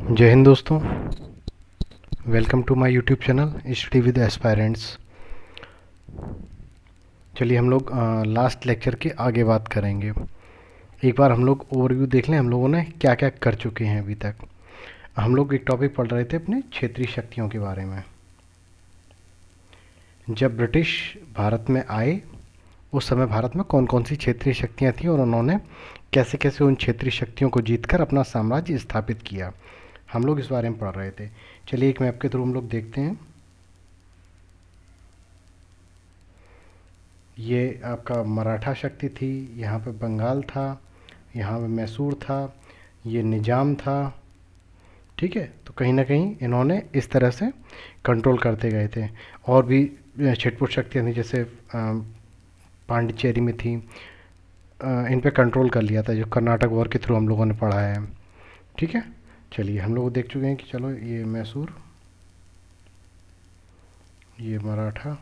जय हिंद दोस्तों। Welcome to my YouTube channel study with aspirants. चलिए हम लोग लास्ट लेक्चर के आगे बात करेंगे। एक बार हम लोग ओवरव्यू देख लें हम लोगों ने क्या क्या कर चुके हैं अभी तक। हम लोग एक टॉपिक पढ़ रहे थे अपने क्षेत्रीय शक्तियों के बारे में। जब ब्रिटिश भारत में आए उस समय भारत में कौन कौन सी क्षेत्रीय शक्तियाँ थीं और उन्होंने कैसे कैसे उन क्षेत्रीय शक्तियों को जीतकर अपना साम्राज्य स्थापित किया, हम लोग इस बारे में पढ़ रहे थे। चलिए एक मैप के थ्रू हम लोग देखते हैं। ये आपका मराठा शक्ति थी, यहाँ पे बंगाल था, यहाँ पे मैसूर था, ये निजाम था। ठीक है, तो कहीं ना कहीं इन्होंने इस तरह से कंट्रोल करते गए थे। और भी छिटपुट शक्तियाँ थी, जैसे पांडिचेरी में थी, इन पे कंट्रोल कर लिया था, जो कर्नाटक वॉर के थ्रू हम लोगों ने पढ़ा है। ठीक है, चलिए हम लोग देख चुके हैं कि चलो ये मैसूर, ये मराठा,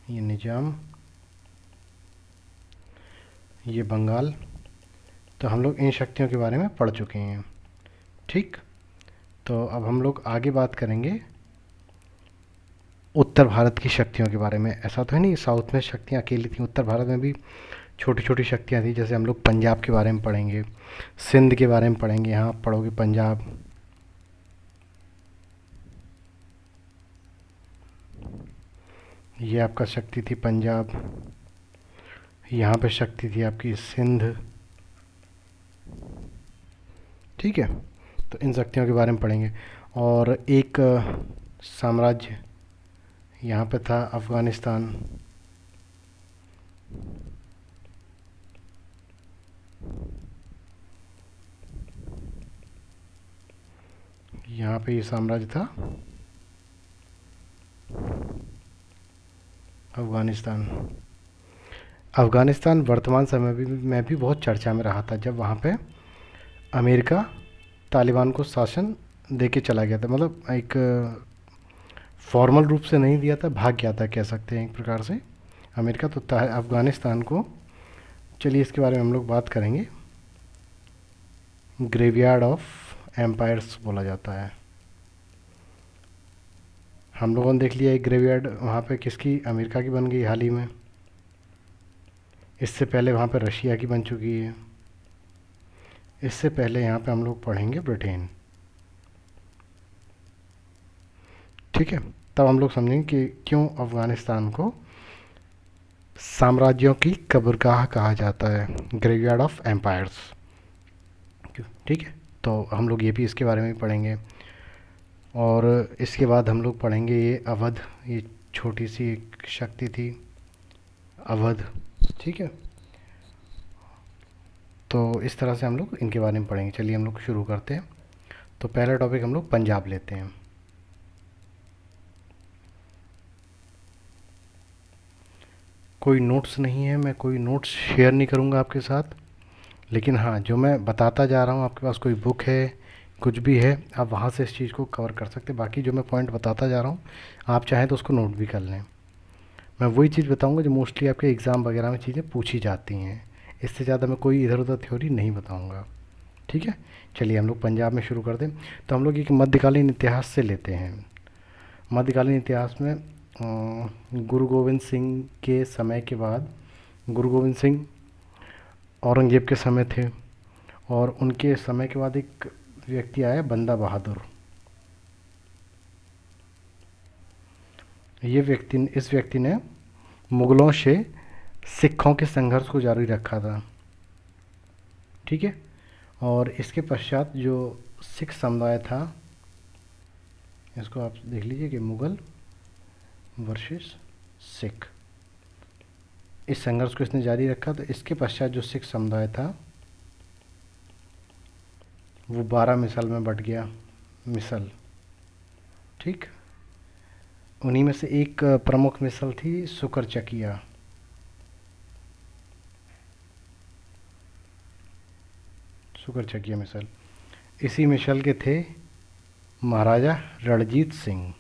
ये निजाम, ये बंगाल। तो हम लोग इन शक्तियों के बारे में पढ़ चुके हैं। ठीक, तो अब हम लोग आगे बात करेंगे उत्तर भारत की शक्तियों के बारे में। ऐसा तो है नहीं साउथ में शक्तियाँ अकेली थी, उत्तर भारत में भी छोटी छोटी शक्तियाँ थी। जैसे हम लोग पंजाब के बारे में पढ़ेंगे, सिंध के बारे में पढ़ेंगे, यहाँ पढ़ोगे पंजाब। ये आपका शक्ति थी पंजाब, यहाँ पे शक्ति थी आपकी सिंध। ठीक है, तो इन शक्तियों के बारे में पढ़ेंगे। और एक साम्राज्य यहाँ पे था अफ़गानिस्तान। यहाँ पे ये साम्राज्य था अफ़गानिस्तान। अफ़गानिस्तान वर्तमान समय में भी बहुत चर्चा में रहा था, जब वहाँ पे अमेरिका तालिबान को शासन दे के चला गया था। मतलब एक फॉर्मल रूप से नहीं दिया था, भाग गया था कह सकते हैं एक प्रकार से अमेरिका। तो अफ़गानिस्तान को, चलिए इसके बारे में हम लोग बात करेंगे। ग्रेवयार्ड ऑफ एम्पायर्स बोला जाता है। हम लोगों ने देख लिया एक ग्रेवयार्ड वहाँ पे किसकी, अमेरिका की बन गई हाल ही में। इससे पहले वहाँ पे रशिया की बन चुकी है। इससे पहले यहाँ पे हम लोग पढ़ेंगे ब्रिटेन। ठीक है, तब हम लोग समझेंगे कि क्यों अफ़गानिस्तान को साम्राज्यों की कब्रगाह कहा जाता है, ग्रेवयार्ड ऑफ एम्पायर्स। ठीक है, तो हम लोग ये भी इसके बारे में पढ़ेंगे। और इसके बाद हम लोग पढ़ेंगे ये अवध, ये छोटी सी एक शक्ति थी अवध। ठीक है, तो इस तरह से हम लोग इनके बारे में पढ़ेंगे। चलिए हम लोग शुरू करते हैं। तो पहला टॉपिक हम लोग पंजाब लेते हैं। कोई नोट्स नहीं है, मैं कोई नोट्स शेयर नहीं करूँगा आपके साथ, लेकिन हाँ जो मैं बताता जा रहा हूँ, आपके पास कोई बुक है कुछ भी है, आप वहाँ से इस चीज़ को कवर कर सकते हैं। बाकी जो मैं पॉइंट बताता जा रहा हूँ, आप चाहें तो उसको नोट भी कर लें। मैं वही चीज़ बताऊँगा जो मोस्टली आपके एग्ज़ाम वगैरह में चीज़ें पूछी जाती हैं। इससे ज़्यादा मैं कोई इधर उधर थ्योरी नहीं बताऊँगा। ठीक है, चलिए हम लोग पंजाब में शुरू कर दें। तो हम लोग एक मध्यकालीन इतिहास से लेते हैं। मध्यकालीन इतिहास में गुरु गोविंद सिंह के समय के बाद, गुरु गोविंद सिंह औरंगजेब के समय थे, और उनके समय के बाद एक व्यक्ति आया बंदा बहादुर। इस व्यक्ति ने मुग़लों से सिखों के संघर्ष को जारी रखा था। ठीक है, और इसके पश्चात जो सिख समुदाय था, इसको आप देख लीजिए कि मुग़ल वर्सेस सिख, इस संघर्ष को इसने जारी रखा। तो इसके पश्चात जो सिख समुदाय था वो 12 मिसल में बट गया, मिसल। ठीक, उन्हीं में से एक प्रमुख मिसल थी सुकरचकिया। सुकरचकिया मिसल, इसी मिसल के थे महाराजा रणजीत सिंह।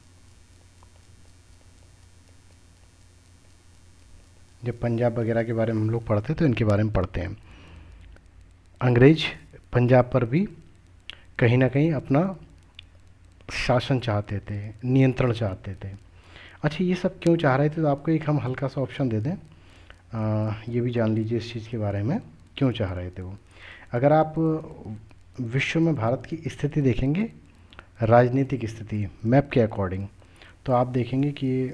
जब पंजाब वगैरह के बारे में हम लोग पढ़ते तो इनके बारे में पढ़ते हैं। अंग्रेज पंजाब पर भी कहीं ना कहीं अपना शासन चाहते थे, नियंत्रण चाहते थे। अच्छा, ये सब क्यों चाह रहे थे, तो आपको एक हम हल्का सा ऑप्शन दे दें, ये भी जान लीजिए इस चीज़ के बारे में, क्यों चाह रहे थे वो। अगर आप विश्व में भारत की स्थिति देखेंगे, राजनीतिक स्थिति मैप के अकॉर्डिंग, तो आप देखेंगे कि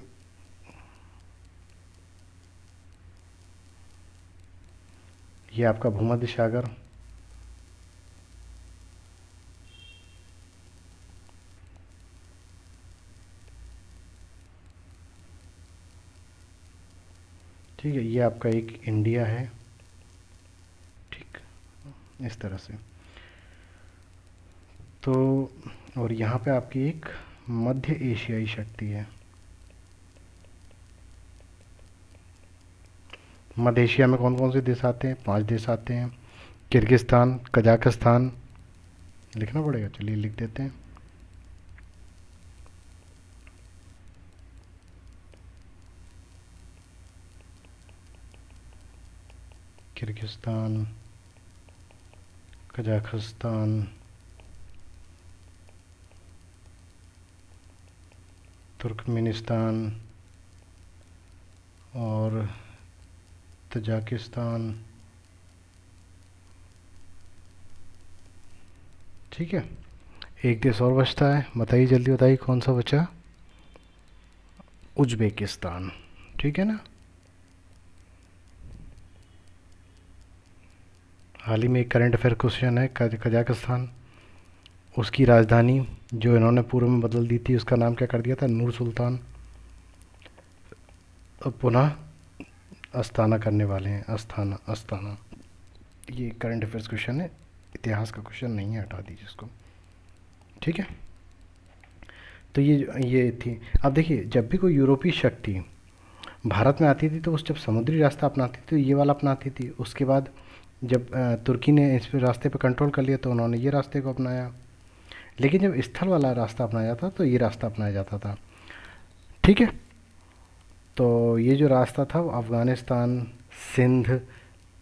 ये आपका भूमध्य सागर, ठीक है, ये आपका एक इंडिया है, ठीक, इस तरह से। तो और यहाँ पे आपकी एक मध्य एशियाई शक्ति है। मध्य एशिया में कौन कौन से देश आते हैं, 5 देश आते हैं, किर्गिस्तान, कजाकिस्तान, लिखना पड़ेगा, चलिए लिख देते हैं। किर्गिस्तान, कजाकिस्तान, तुर्कमेनिस्तान और तजाकिस्तान, ठीक है। एक देश और बचता है, बताइए जल्दी बताइए कौन सा बचा, उज्बेकिस्तान, ठीक है ना। हाल ही में एक करंट अफेयर क्वेश्चन है, कजाकिस्तान, उसकी राजधानी जो इन्होंने पूर्व में बदल दी थी, उसका नाम क्या कर दिया था, नूर सुल्तान, अब पुनः अस्ताना करने वाले हैं, अस्ताना अस्ताना। ये करंट अफेयर्स क्वेश्चन है, इतिहास का क्वेश्चन नहीं है, हटा दीजिए इसको, ठीक है। तो ये थी। अब देखिए, जब भी कोई यूरोपीय शक्ति भारत में आती थी तो उस जब समुद्री रास्ता अपनाती थी तो ये वाला अपनाती थी, उसके बाद जब तुर्की ने इस पे रास्ते पे कंट्रोल कर लिया तो उन्होंने ये रास्ते को अपनाया, लेकिन जब स्थल वाला रास्ता अपनाया जाता तो ये रास्ता अपनाया जाता था, ठीक है। तो ये जो रास्ता था वो अफ़गानिस्तान, सिंध,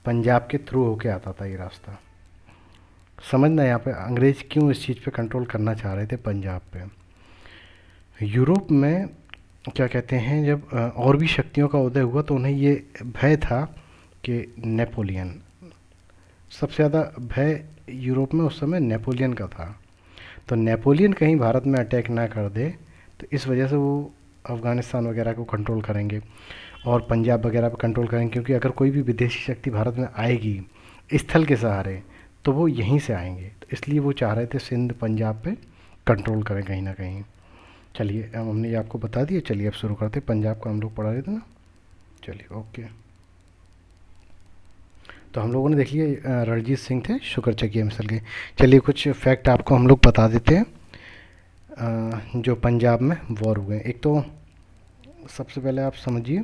पंजाब के थ्रू होके आता था ये रास्ता। समझना, यहाँ पे अंग्रेज़ क्यों इस चीज़ पे कंट्रोल करना चाह रहे थे पंजाब पे। यूरोप में क्या कहते हैं, जब और भी शक्तियों का उदय हुआ तो उन्हें ये भय था कि नेपोलियन, सबसे ज़्यादा भय यूरोप में उस समय नेपोलियन का था। तो नेपोलियन कहीं भारत में अटैक ना कर दे, तो इस वजह से वो अफ़गानिस्तान वगैरह को कंट्रोल करेंगे और पंजाब वगैरह पर कंट्रोल करेंगे, क्योंकि अगर कोई भी विदेशी शक्ति भारत में आएगी स्थल के सहारे तो वो यहीं से आएंगे, तो इसलिए वो चाह रहे थे सिंध पंजाब पे कंट्रोल करें कहीं ना कहीं। चलिए, अब हमने ये आपको बता दिया, चलिए अब शुरू करते हैं। पंजाब का हम लोग पढ़ा रहे थे ना, चलिए ओके। तो हम लोगों ने देख लिया रणजीत सिंह थे शुक्रचकिया मिसल के। चलिए कुछ फैक्ट आपको हम लोग बता देते हैं जो पंजाब में वॉर हुए। एक तो सबसे पहले आप समझिए,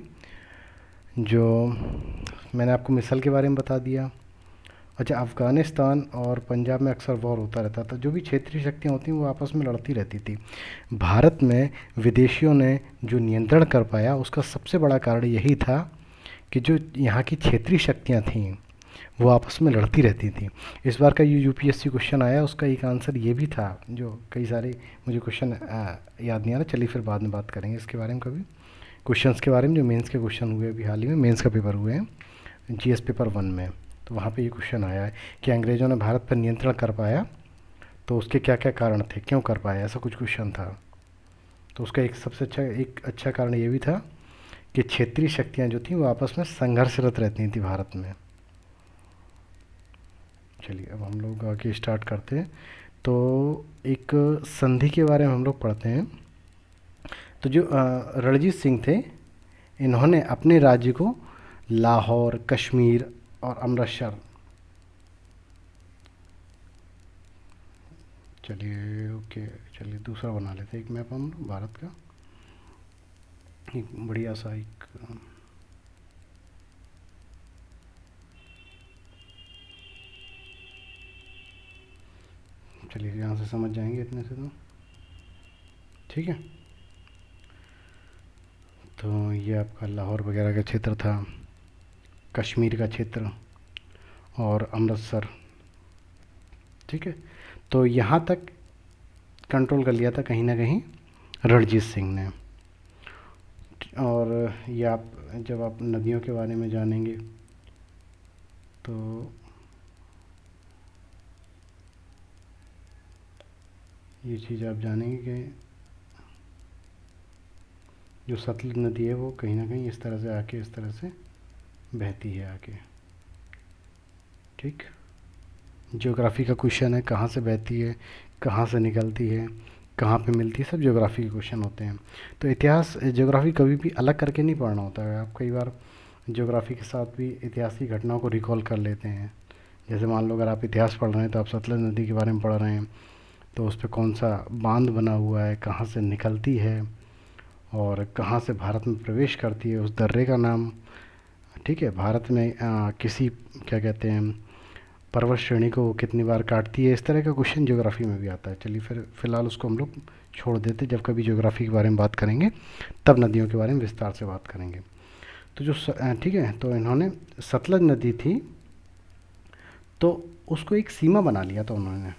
जो मैंने आपको मिसल के बारे में बता दिया। अच्छा, अफ़गानिस्तान और पंजाब में अक्सर वॉर होता रहता था, जो भी क्षेत्रीय शक्तियाँ होती हैं वो आपस में लड़ती रहती थी। भारत में विदेशियों ने जो नियंत्रण कर पाया उसका सबसे बड़ा कारण यही था कि जो यहाँ की क्षेत्रीय शक्तियाँ थीं वो आपस में लड़ती रहती थी। इस बार का यूपीएससी क्वेश्चन आया, उसका एक आंसर ये भी था, जो कई सारे मुझे क्वेश्चन याद नहीं आ रहा, चलिए फिर बाद में बात करेंगे इसके बारे में कभी, क्वेश्चंस के बारे में जो मेंस के क्वेश्चन हुए अभी हाल ही में, मेंस का पेपर हुए हैं जीएस पेपर 1 में, तो वहाँ पे ये क्वेश्चन आया है कि अंग्रेज़ों ने भारत पर नियंत्रण कर पाया तो उसके क्या क्या कारण थे, क्यों कर पाया, ऐसा कुछ क्वेश्चन था। तो उसका एक अच्छा कारण ये भी था कि क्षेत्रीय शक्तियाँ जो थीं वो आपस में संघर्षरत रहती थी भारत में। चलिए अब हम लोग आगे स्टार्ट करते हैं। तो एक संधि के बारे में हम लोग पढ़ते हैं। तो जो रणजीत सिंह थे, इन्होंने अपने राज्य को लाहौर, कश्मीर और अमृतसर, चलिए ओके, चलिए दूसरा बना लेते हैं एक मैप हम भारत का, एक बढ़िया सा एक, चलिए यहाँ से समझ जाएंगे इतने से तो, ठीक है। तो ये आपका लाहौर वगैरह का क्षेत्र था, कश्मीर का क्षेत्र और अमृतसर, ठीक है, तो यहाँ तक कंट्रोल कर लिया था कहीं ना कहीं रणजीत सिंह ने। और ये आप जब आप नदियों के बारे में जानेंगे तो ये चीज़ आप जानेंगे कि जो सतलुज नदी है वो कहीं ना कहीं इस तरह से आके इस तरह से बहती है आके। ठीक, ज्योग्राफी का क्वेश्चन है, कहाँ से बहती है, कहाँ से निकलती है, कहाँ पे मिलती है, सब ज्योग्राफी के क्वेश्चन होते हैं। तो इतिहास ज्योग्राफी कभी भी अलग करके नहीं पढ़ना होता है, आप कई बार ज्योग्राफी के साथ भी इतिहास की घटनाओं को रिकॉल कर लेते हैं। जैसे मान लो अगर आप इतिहास पढ़ रहे हैं तो आप सतलुज नदी के बारे में पढ़ रहे हैं, तो उस पर कौन सा बांध बना हुआ है, कहाँ से निकलती है और कहाँ से भारत में प्रवेश करती है, उस दर्रे का नाम। ठीक है, भारत में किसी क्या कहते हैं पर्वत श्रेणी को वो कितनी बार काटती है, इस तरह का क्वेश्चन ज्योग्राफी में भी आता है। चलिए फिर फ़िलहाल उसको हम लोग छोड़ देते, जब कभी ज्योग्राफी के बारे में बात करेंगे तब नदियों के बारे में विस्तार से बात करेंगे। तो जो ठीक है, तो इन्होंने सतलज नदी थी तो उसको एक सीमा बना लिया था उन्होंने,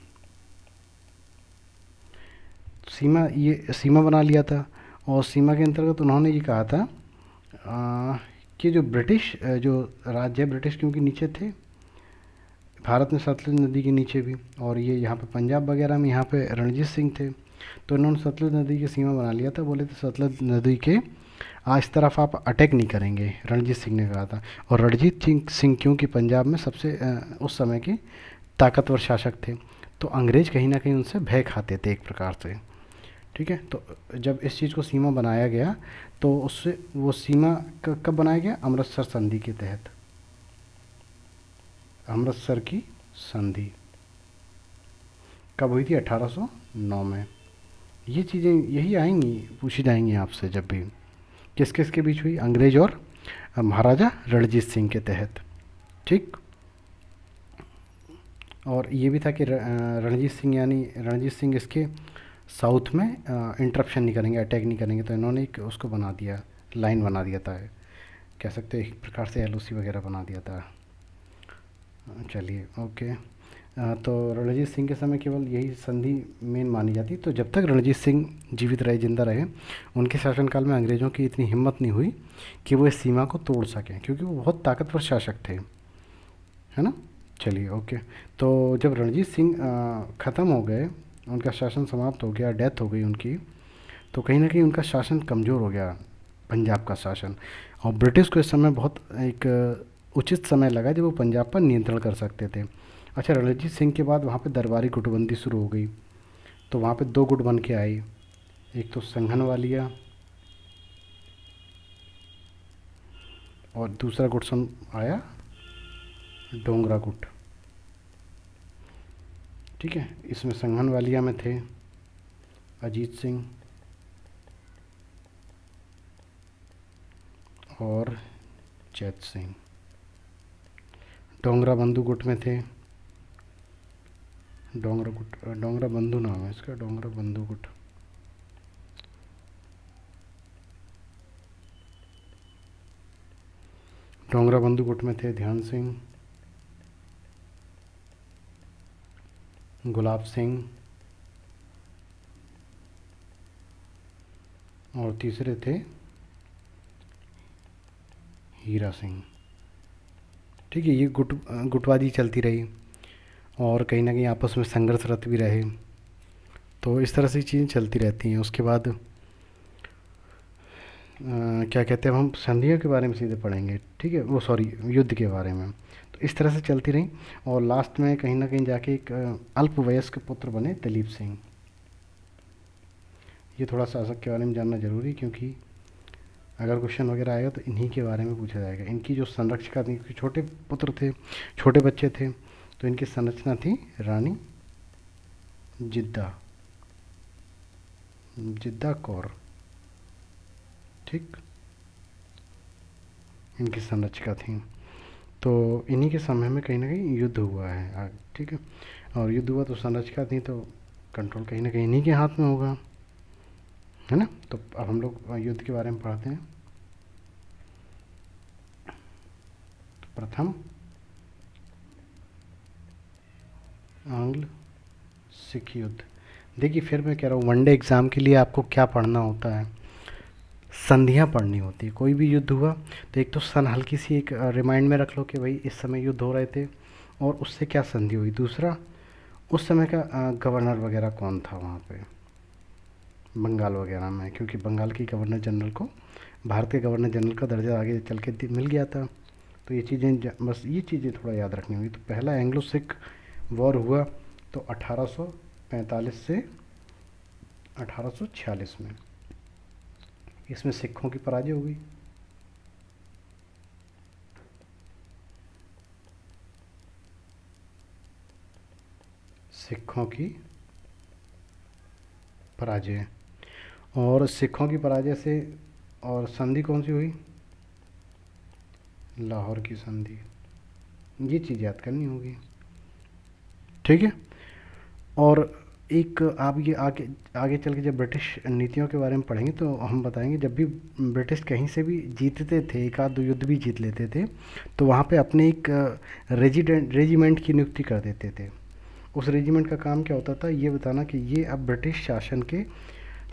सीमा, ये सीमा बना लिया था। और सीमा के अंतर्गत उन्होंने ये कहा था कि जो ब्रिटिश जो राज्य ब्रिटिश क्योंकि नीचे थे भारत में सतलुज नदी के नीचे भी, और ये यहाँ पे पंजाब वगैरह में यहाँ पे रणजीत सिंह थे, तो इन्होंने सतलुज नदी की सीमा बना लिया था। बोले थे सतलुज नदी के इस तरफ आप अटैक नहीं करेंगे, रणजीत सिंह ने कहा था। और रणजीत सिंह क्योंकि पंजाब में सबसे उस समय के ताकतवर शासक थे, तो अंग्रेज कहीं ना कहीं उनसे भय खाते थे एक प्रकार से। ठीक है, तो जब इस चीज़ को सीमा बनाया गया तो उससे वो सीमा कब बनाया गया, अमृतसर संधि के तहत, अमृतसर की संधि कब हुई थी, 1809 में। ये चीज़ें यही आएंगी, पूछी जाएंगी आपसे जब भी, किस किस के बीच हुई, अंग्रेज और महाराजा रणजीत सिंह के तहत। ठीक, और ये भी था कि रणजीत सिंह यानी रणजीत सिंह इसके साउथ में इंटरप्शन नहीं करेंगे, अटैक नहीं करेंगे, तो इन्होंने एक उसको बना दिया, लाइन बना दिया था, कह सकते हैं एक प्रकार से एलओसी वगैरह बना दिया था। चलिए ओके, तो रणजीत सिंह के समय केवल यही संधि मेन मानी जाती। तो जब तक रणजीत सिंह जीवित रहे, जिंदा रहे, उनके शासनकाल में अंग्रेज़ों की इतनी हिम्मत नहीं हुई कि वो इस सीमा को तोड़ सकें, क्योंकि वो बहुत ताकतवर शासक थे, है ना। चलिए ओके, तो जब रणजीत सिंह ख़त्म हो गए, उनका शासन समाप्त हो गया, डेथ हो गई उनकी, तो कहीं ना कहीं उनका शासन कमज़ोर हो गया, पंजाब का शासन। और ब्रिटिश को इस समय बहुत एक उचित समय लगा जब वो पंजाब पर नियंत्रण कर सकते थे। अच्छा, रणजीत सिंह के बाद वहाँ पे दरबारी गुटबंदी शुरू हो गई, तो वहाँ पे दो गुट बन के आई, एक तो संघनवालिया और दूसरा गुट आया डोगरा गुट। ठीक है, इसमें संघनवालिया में थे अजीत सिंह और चैत सिंह। डोगरा बंधु गुट में थे, डोगरा गुट, डोगरा बंधु नाम है इसका, डोगरा बंधु गुट। डोगरा बंधु गुट में थे ध्यान सिंह, गुलाब सिंह और तीसरे थे हीरा सिंह। ठीक है, ये गुटबाजी चलती रही और कहीं ना कहीं आपस में संघर्षरत भी रहे, तो इस तरह से चीज़ें चलती रहती हैं। उसके बाद क्या कहते हैं, हम संधियों के बारे में सीधे पढ़ेंगे। ठीक है, वो सॉरी युद्ध के बारे में। तो इस तरह से चलती रही और लास्ट में कहीं ना कहीं जाके एक अल्पवयस्क पुत्र बने दलीप सिंह। ये थोड़ा शासक के बारे में जानना जरूरी, क्योंकि अगर क्वेश्चन वगैरह आएगा तो इन्हीं के बारे में पूछा जाएगा। इनकी जो संरक्षिका थी, छोटे पुत्र थे, छोटे बच्चे थे, तो इनकी संरचना थी रानी जिद्दा, जिद्दा कौर। ठीक, इनकी संरक्षिका थी। तो इन्हीं के समय में कहीं ना कहीं युद्ध हुआ है। ठीक है, और युद्ध हुआ तो संरक्षिका थी, तो कंट्रोल कहीं ना कहीं इन्हीं के हाथ में होगा, है ना। तो अब हम लोग युद्ध के बारे में पढ़ते हैं। प्रथम आंग्ल सिख युद्ध। देखिए फिर मैं कह रहा हूँ वनडे एग्ज़ाम के लिए आपको क्या पढ़ना होता है, संधियाँ पढ़नी होती है। कोई भी युद्ध हुआ तो एक तो सन हल्की सी एक रिमाइंड में रख लो कि भाई इस समय युद्ध हो रहे थे और उससे क्या संधि हुई। दूसरा, उस समय का गवर्नर वगैरह कौन था वहाँ पे बंगाल वगैरह में, क्योंकि बंगाल की गवर्नर जनरल को भारत के गवर्नर जनरल का दर्जा आगे चल के मिल गया था। तो ये चीज़ें बस ये चीज़ें थोड़ा याद रखनी होगी। तो पहला एंग्लो सिख वॉर हुआ तो 1845 से 1846 में। इसमें सिखों की पराजय हुई। सिखों की पराजय, और सिखों की पराजय से और संधि कौन सी हुई, लाहौर की संधि। ये चीज़ याद करनी होगी, ठीक है। और एक आप ये आगे आगे चल के जब ब्रिटिश नीतियों के बारे में पढ़ेंगे तो हम बताएंगे, जब भी ब्रिटिश कहीं से भी जीतते थे, एक आध दो युद्ध भी जीत लेते थे, तो वहाँ पे अपने एक रेजिमेंट की नियुक्ति कर देते थे। उस रेजिमेंट का काम क्या होता था, ये बताना कि ये अब ब्रिटिश शासन के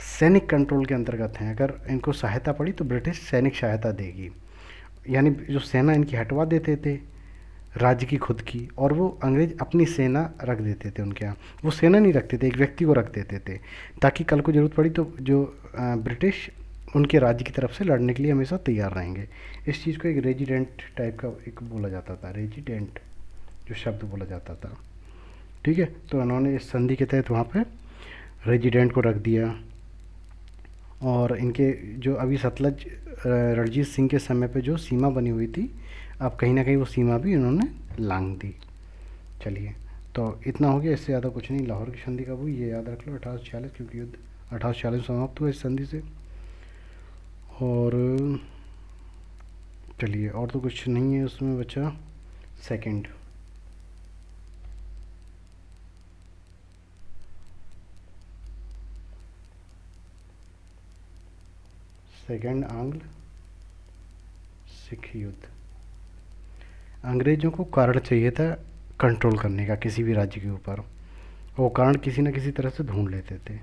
सैनिक कंट्रोल के अंतर्गत हैं। अगर इनको सहायता पड़ी तो ब्रिटिश सैनिक सहायता देगी, यानी जो सेना इनकी हटवा देते थे राज्य की खुद की, और वो अंग्रेज अपनी सेना रख देते थे उनके यहाँ। वो सेना नहीं रखते थे, एक व्यक्ति को रख देते थे, ताकि कल को ज़रूरत पड़ी तो जो ब्रिटिश उनके राज्य की तरफ से लड़ने के लिए हमेशा तैयार रहेंगे। इस चीज़ को एक रेजिडेंट टाइप का एक बोला जाता था, रेजिडेंट जो शब्द बोला जाता था, ठीक है। तो उन्होंने इस संधि के तहत वहाँ पे रेजिडेंट को रख दिया। और इनके जो अभी सतलज रणजीत सिंह के समय पे जो सीमा बनी हुई थी, अब कहीं ना कहीं वो सीमा भी इन्होंने लांघ दी। चलिए, तो इतना हो गया, इससे ज़्यादा कुछ नहीं। लाहौर की संधि कब हुई ये याद रख लो, 1846, क्योंकि युद्ध 1846 समाप्त हुआ इस संधि से। और चलिए, और तो कुछ नहीं है उसमें बचा। सेकंड, आंग्ल सिख युद्ध। अंग्रेज़ों को कारण चाहिए था कंट्रोल करने का किसी भी राज्य के ऊपर, वो कारण किसी न किसी तरह से ढूंढ लेते थे,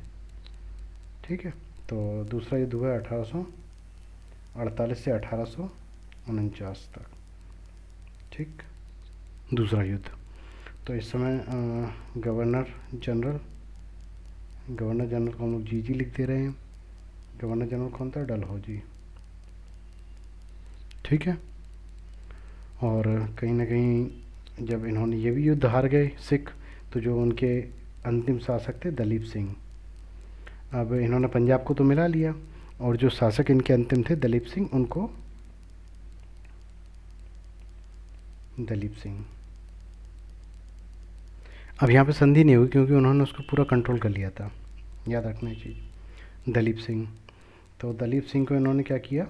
ठीक है। तो दूसरा युद्ध हुआ 1848 से 1849 तक, ठीक, दूसरा युद्ध। तो इस समय गवर्नर जनरल को हम लोग जी लिख दे रहे हैं। गवर्नर जनरल कौन था, डलहौजी, ठीक है। और कहीं ना कहीं जब इन्होंने ये भी युद्ध हार गए सिख, तो जो उनके अंतिम शासक थे दलीप सिंह, अब इन्होंने पंजाब को तो मिला लिया, और जो शासक इनके अंतिम थे दलीप सिंह, उनको दलीप सिंह, अब यहाँ पे संधि नहीं हुई क्योंकि उन्होंने उसको पूरा कंट्रोल कर लिया था, याद रखना ये चीज़। दलीप सिंह, तो दलीप सिंह को इन्होंने क्या किया,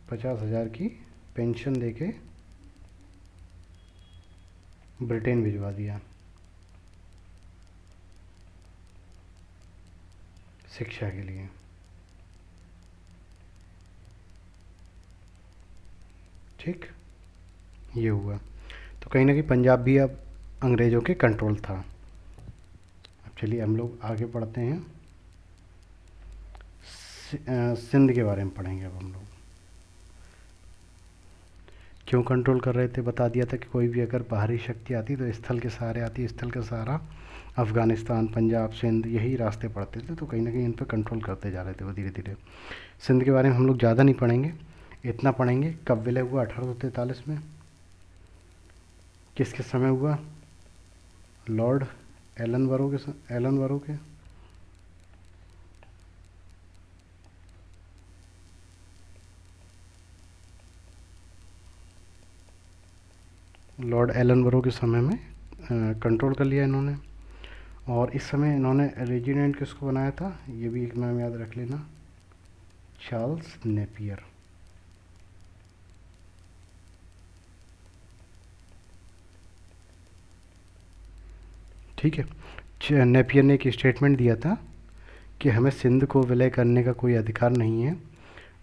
50,000 की पेंशन देके ब्रिटेन भिजवा दिया शिक्षा के लिए, ठीक, ये हुआ। तो कहीं ना कहीं पंजाब भी अब अंग्रेज़ों के कंट्रोल था। अब चलिए हम लोग आगे बढ़ते हैं, सिंध के बारे में पढ़ेंगे अब हम लोग। क्यों कंट्रोल कर रहे थे, बता दिया था कि कोई भी अगर बाहरी शक्ति आती तो स्थल के सहारे आती, स्थल का सहारा अफ़गानिस्तान, पंजाब, सिंध, यही रास्ते पड़ते थे। तो कहीं ना कहीं इन पर कंट्रोल करते जा रहे थे वो धीरे धीरे। सिंध के बारे में हम लोग ज़्यादा नहीं पढ़ेंगे, इतना पढ़ेंगे कब विलय हुआ 1843 में, किसके समय हुआ, लॉर्ड एलन के लॉर्ड एलन बरो के समय में कंट्रोल कर लिया इन्होंने। और इस समय इन्होंने रेजिडेंट किसको बनाया था, ये भी एक नाम याद रख लेना, चार्ल्स नेपियर, ठीक है। नेपियर ने एक स्टेटमेंट दिया था कि हमें सिंध को विलय करने का कोई अधिकार नहीं है,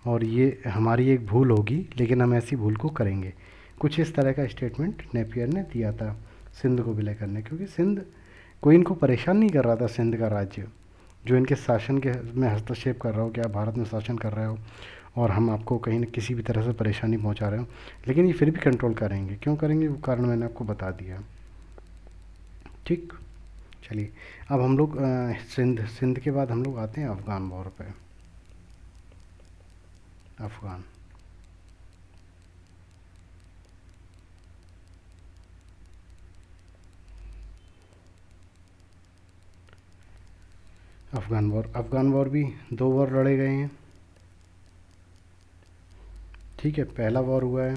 और ये हमारी एक भूल होगी, लेकिन हम ऐसी भूल को करेंगे। कुछ इस तरह का स्टेटमेंट नेपियर ने दिया था सिंध को विलय करने, क्योंकि सिंध कोई इनको परेशान नहीं कर रहा था। सिंध का राज्य जो इनके शासन के में हस्तक्षेप कर रहा हो, क्या भारत में शासन कर रहे हो और हम आपको कहीं न किसी भी तरह से परेशानी पहुंचा रहे हो, लेकिन ये फिर भी कंट्रोल करेंगे। क्यों करेंगे, वो कारण मैंने आपको बता दिया। ठीक, चलिए अब हम लोग सिंध के बाद हम लोग आते हैं अफ़गान वॉर पे। अफ़गान अफ़गान वॉर भी 2 वॉर लड़े गए हैं। ठीक है, पहला वॉर हुआ है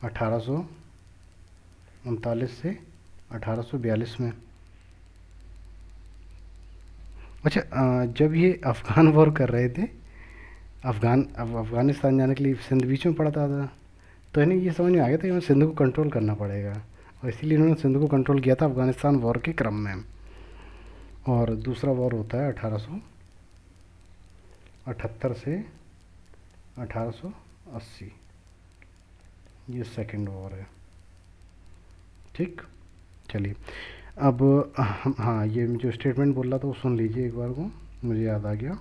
1839 से 1842 में। अच्छा, जब ये अफ़गान वॉर कर रहे थे, अफ़गानिस्तान जाने के लिए सिंध बीच में पड़ता था, तो इन्हें ये समझ में आ गया था कि हमें सिंध को कंट्रोल करना पड़ेगा, और इसीलिए इन्होंने सिंध को कंट्रोल किया था अफ़गानिस्तान वॉर के क्रम में। और दूसरा वॉर होता है 1878 से 1880, ये सेकंड वॉर है। ठीक, चलिए अब हम, हाँ, ये जो स्टेटमेंट बोल रहा था वो सुन लीजिए एक बार को, मुझे याद आ गया।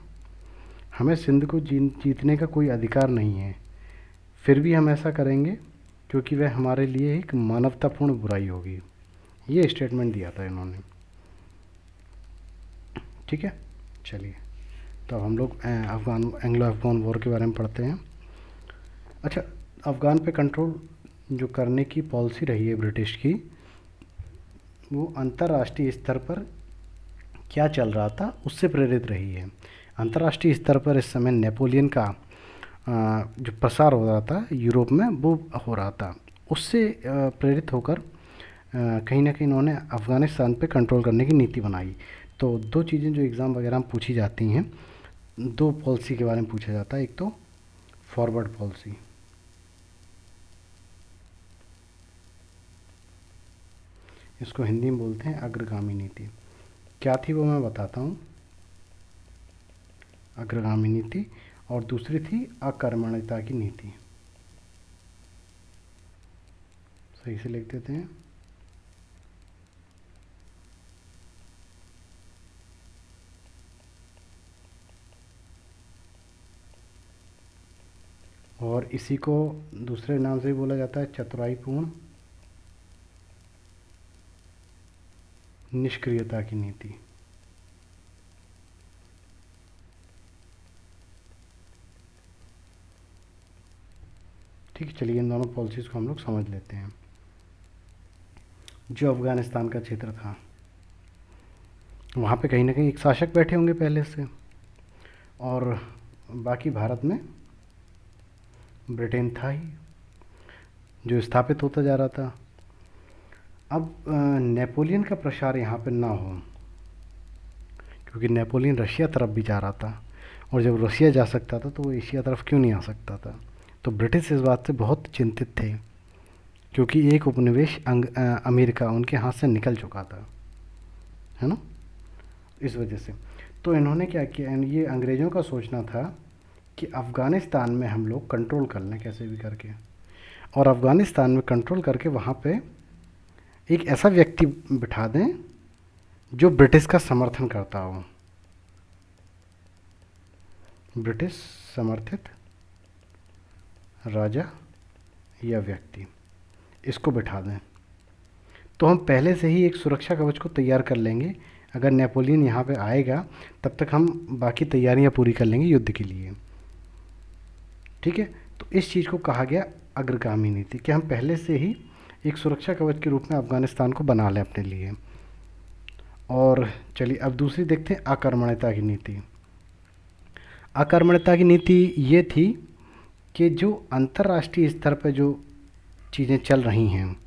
हमें सिंध को जीतने का कोई अधिकार नहीं है, फिर भी हम ऐसा करेंगे क्योंकि वह हमारे लिए एक मानवतापूर्ण बुराई होगी। ये स्टेटमेंट दिया था इन्होंने। ठीक है, चलिए तो अब हम लोग एंग्लो अफ़गान वॉर के बारे में पढ़ते हैं। अच्छा, अफ़गान पे कंट्रोल जो करने की पॉलिसी रही है ब्रिटिश की, वो अंतर्राष्ट्रीय स्तर पर क्या चल रहा था उससे प्रेरित रही है। अंतर्राष्ट्रीय स्तर पर इस समय नेपोलियन का जो प्रसार हो रहा था यूरोप में, वो हो रहा था। उससे प्रेरित होकर कहीं ना कहीं इन्होंने अफ़गानिस्तान पे कंट्रोल करने की नीति बनाई। तो 2 चीज़ें जो एग्ज़ाम वगैरह में पूछी जाती हैं, 2 पॉलिसी के बारे में पूछा जाता है। एक तो फॉरवर्ड पॉलिसी, इसको हिंदी में बोलते हैं अग्रगामी नीति। क्या थी वो मैं बताता हूँ, अग्रगामी नीति। और दूसरी थी अकर्मण्यता की नीति। सही से लिख देते हैं। और इसी को दूसरे नाम से भी बोला जाता है चतुराईपूर्ण निष्क्रियता की नीति। ठीक है, चलिए इन दोनों पॉलिसीज़ को हम लोग समझ लेते हैं। जो अफ़गानिस्तान का क्षेत्र था, वहाँ पे कहीं ना कहीं एक शासक बैठे होंगे पहले से, और बाकी भारत में ब्रिटेन था ही जो स्थापित होता जा रहा था। अब नेपोलियन का प्रसार यहाँ पे ना हो, क्योंकि नेपोलियन रशिया तरफ भी जा रहा था, और जब रशिया जा सकता था तो वो एशिया तरफ क्यों नहीं आ सकता था। तो ब्रिटिश इस बात से बहुत चिंतित थे, क्योंकि एक उपनिवेश अमेरिका उनके हाथ से निकल चुका था, है ना, इस वजह से। तो इन्होंने क्या किया, ये अंग्रेज़ों का सोचना था कि अफ़गानिस्तान में हम लोग कंट्रोल कर लें कैसे भी करके, और अफ़गानिस्तान में कंट्रोल करके वहाँ पे एक ऐसा व्यक्ति बिठा दें जो ब्रिटिश का समर्थन करता हो, ब्रिटिश समर्थित राजा या व्यक्ति, इसको बिठा दें। तो हम पहले से ही एक सुरक्षा कवच को तैयार कर लेंगे। अगर नेपोलियन यहाँ पे आएगा तब तक हम बाकी तैयारियाँ पूरी कर लेंगे युद्ध के लिए। ठीक है, तो इस चीज़ को कहा गया अग्रगामी नीति, कि हम पहले से ही एक सुरक्षा कवच के रूप में अफ़गानिस्तान को बना लें अपने लिए। और चलिए अब दूसरी देखते हैं, अकर्मण्यता की नीति। अकर्मण्यता की नीति ये थी कि जो अंतर्राष्ट्रीय स्तर पर जो चीज़ें चल रही हैं,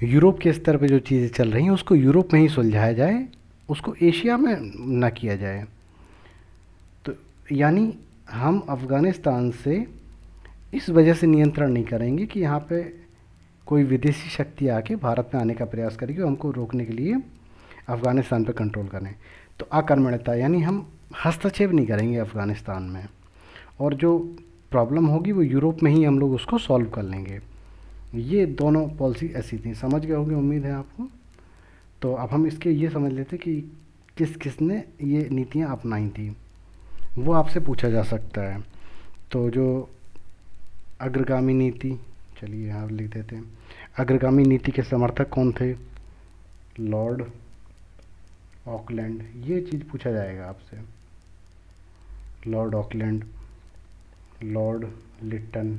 यूरोप के स्तर पे जो चीज़ें चल रही हैं, उसको यूरोप में ही सुलझाया जाए, उसको एशिया में ना किया जाए। तो यानी हम अफ़गानिस्तान से इस वजह से नियंत्रण नहीं करेंगे कि यहाँ पे कोई विदेशी शक्ति आके भारत में आने का प्रयास करेगी और हमको रोकने के लिए अफ़गानिस्तान पे कंट्रोल करें। तो अकर्मण्यता यानी हम हस्तक्षेप नहीं करेंगे अफ़गानिस्तान में, और जो प्रॉब्लम होगी वो यूरोप में ही हम लोग उसको सॉल्व कर लेंगे। ये दोनों पॉलिसी ऐसी थी, समझ गए होंगे उम्मीद है आपको। तो अब हम इसके ये समझ लेते कि किस किसने ये नीतियाँ अपनाई थी, वो आपसे पूछा जा सकता है। तो जो अग्रगामी नीति, चलिए यहाँ लिख देते हैं, अग्रगामी नीति के समर्थक कौन थे? लॉर्ड ऑकलैंड, ये चीज़ पूछा जाएगा आपसे। लॉर्ड ऑकलैंड, लॉर्ड लिट्टन,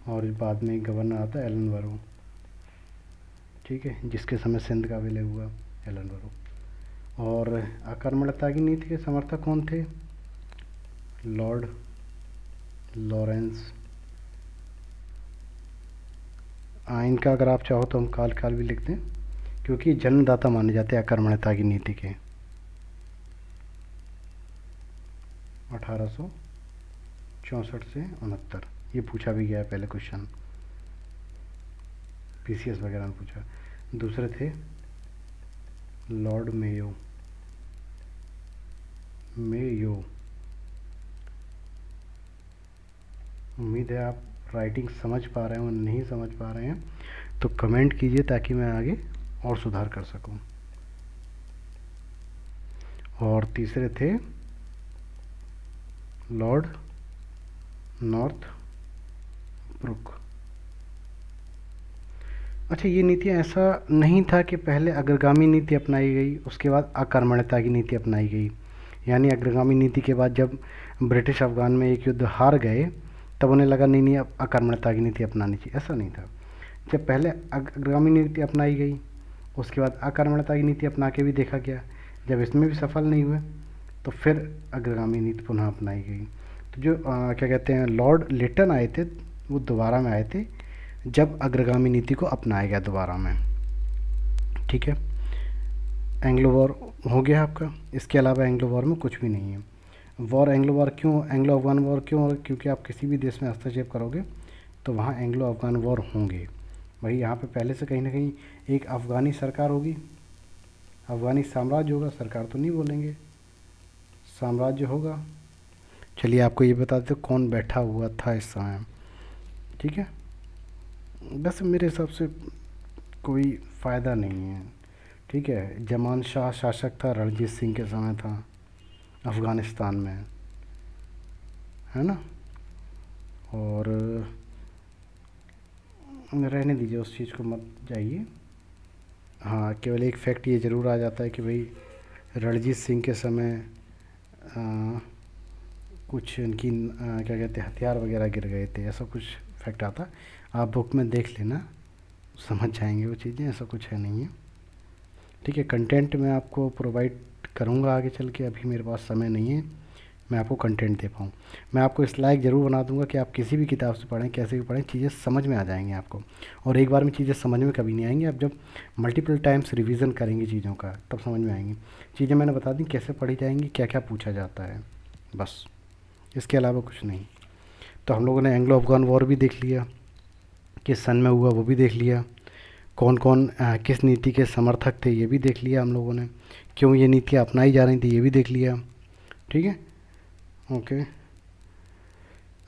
और बाद में गवर्नर आता है एलन बरो, ठीक है, जिसके समय सिंध का विलय हुआ, एलन बरो। और अकर्मण्यता की नीति के समर्थक कौन थे? Lord Lawrence. इनका अगर आप चाहो तो हम काल काल भी लिखते हैं, क्योंकि जन्मदाता माने जाते हैं अकर्मण्यता की नीति के। 1864 से 69, ये पूछा भी गया है पहले क्वेश्चन, पीसीएस वगैरह में पूछा। दूसरे थे लॉर्ड मेयो, मेयो। उम्मीद है आप राइटिंग समझ पा रहे हैं, नहीं समझ पा रहे हैं तो कमेंट कीजिए ताकि मैं आगे और सुधार कर सकूं। और तीसरे थे लॉर्ड नॉर्थ ब्रुक। अच्छा, ये नीति ऐसा नहीं था कि पहले अग्रगामी नीति अपनाई गई उसके बाद अकर्मण्यता की नीति अपनाई गई, यानी अग्रगामी नीति के बाद जब ब्रिटिश अफगान में एक युद्ध हार गए तब उन्हें लगा नहीं नहीं अब अकर्मण्यता की नीति अपनानी चाहिए, ऐसा नहीं था। जब पहले अग्रगामी नीति अपनाई गई उसके बाद अकर्मण्यता की नीति अपना के भी देखा गया, जब इसमें भी सफल नहीं हुए तो फिर अग्रगामी नीति पुनः अपनाई गई। तो जो क्या कहते हैं लॉर्ड लिटन आए थे, वो दोबारा में आए थे जब अग्रगामी नीति को अपनाया गया दोबारा में, ठीक है। एंग्लो वॉर हो गया आपका, इसके अलावा एंग्लो वॉर में कुछ भी नहीं है। वॉर एंग्लो वॉर क्यों, एंग्लो अफगान वॉर क्यों? क्योंकि आप किसी भी देश में हस्तक्षेप करोगे तो वहाँ एंग्लो अफगान वॉर होंगे। भाई यहाँ पे पहले से कहीं ना कहीं एक अफ़गानी सरकार होगी, अफ़गानी साम्राज्य होगा, सरकार तो नहीं बोलेंगे, साम्राज्य होगा। चलिए आपको ये बता देते कौन बैठा हुआ था इस समय, ठीक है। बस मेरे हिसाब से कोई फ़ायदा नहीं है, ठीक है। जमान शाह शासक था, रणजीत सिंह के समय था अफ़गानिस्तान में, है ना। और रहने दीजिए, उस चीज़ को मत जाइए। हाँ, केवल एक फैक्ट ये ज़रूर आ जाता है कि भाई रणजीत सिंह के समय कुछ इनकी क्या कहते हैं हथियार वगैरह गिर गए थे, ऐसा कुछ फैक्ट आता। आप बुक में देख लेना, समझ जाएंगे वो चीज़ें, ऐसा कुछ है नहीं है, ठीक है। कंटेंट मैं आपको प्रोवाइड करूँगा आगे चल के, अभी मेरे पास समय नहीं है मैं आपको कंटेंट दे पाऊँ। मैं आपको इस लायक ज़रूर बना दूंगा कि आप किसी भी किताब से पढ़ें, कैसे भी पढ़ें, चीज़ें समझ में आ जाएंगी आपको। और एक बार में चीज़ें समझ में कभी नहीं आएंगी, आप जब मल्टीपल टाइम्स रिवीजन करेंगे चीज़ों का तब समझ में आएंगी। चीज़ें मैंने बता दी कैसे पढ़ी जाएंगी, क्या क्या पूछा जाता है, बस इसके अलावा कुछ नहीं। तो हम लोगों ने एंग्लो अफगान वॉर भी देख लिया, किस सन में हुआ वो भी देख लिया, कौन कौन किस नीति के समर्थक थे ये भी देख लिया हम लोगों ने, क्यों ये नीतियाँ अपनाई जा रही थी ये भी देख लिया, ठीक है। ओके,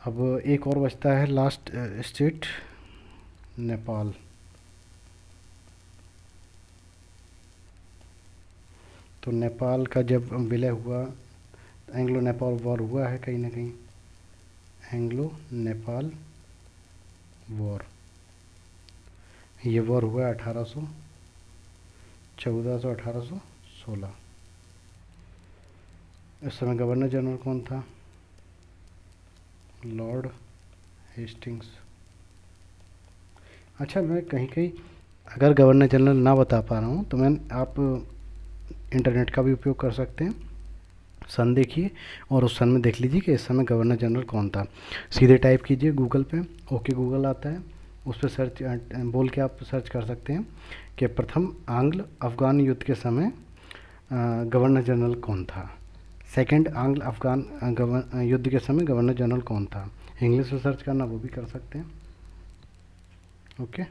अब एक और बचता है लास्ट स्टेट, नेपाल। तो नेपाल का जब विलय हुआ, एंग्लो नेपाल वॉर हुआ है कहीं ना कहीं, एंग्लो नेपाल वॉर, ये वॉर हुआ 1814 से 1816। इस समय गवर्नर जनरल कौन था? Lord Hastings. अच्छा, मैं कहीं कहीं अगर गवर्नर जनरल ना बता पा रहा हूँ तो मैं आप इंटरनेट का भी उपयोग कर सकते हैं, सन देखिए और उस सन में देख लीजिए कि इस समय गवर्नर जनरल कौन था। सीधे टाइप कीजिए गूगल पे, ओके गूगल आता है, उस पर सर्च बोल के आप सर्च कर सकते हैं कि प्रथम आंग्ल अफ़गान युद्ध के समय गवर्नर जनरल कौन था, सेकंड आंग्ल अफ़गान युद्ध के समय गवर्नर जनरल कौन था। इंग्लिश में सर्च करना वो भी कर सकते हैं, ओके।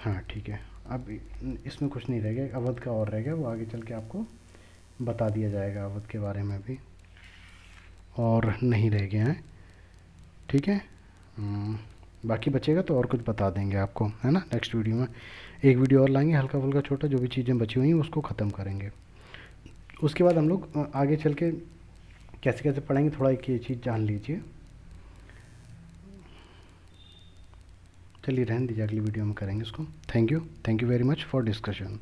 हाँ ठीक है, अब इसमें कुछ नहीं रह गया, अवध का और रह गया, वो आगे चल के आपको बता दिया जाएगा अवध के बारे में भी। और नहीं रह गए हैं, ठीक है। बाकी बचेगा तो और कुछ बता देंगे आपको, है ना। नेक्स्ट वीडियो में एक वीडियो और लाएंगे हल्का फुल्का छोटा, जो भी चीज़ें बची हुई हैं उसको ख़त्म करेंगे। उसके बाद हम लोग आगे चल के कैसे कैसे पढ़ेंगे, थोड़ा एक ये चीज़ जान लीजिए। चलिए रहने दीजिए, अगली वीडियो में करेंगे इसको। Thank you very much for discussion.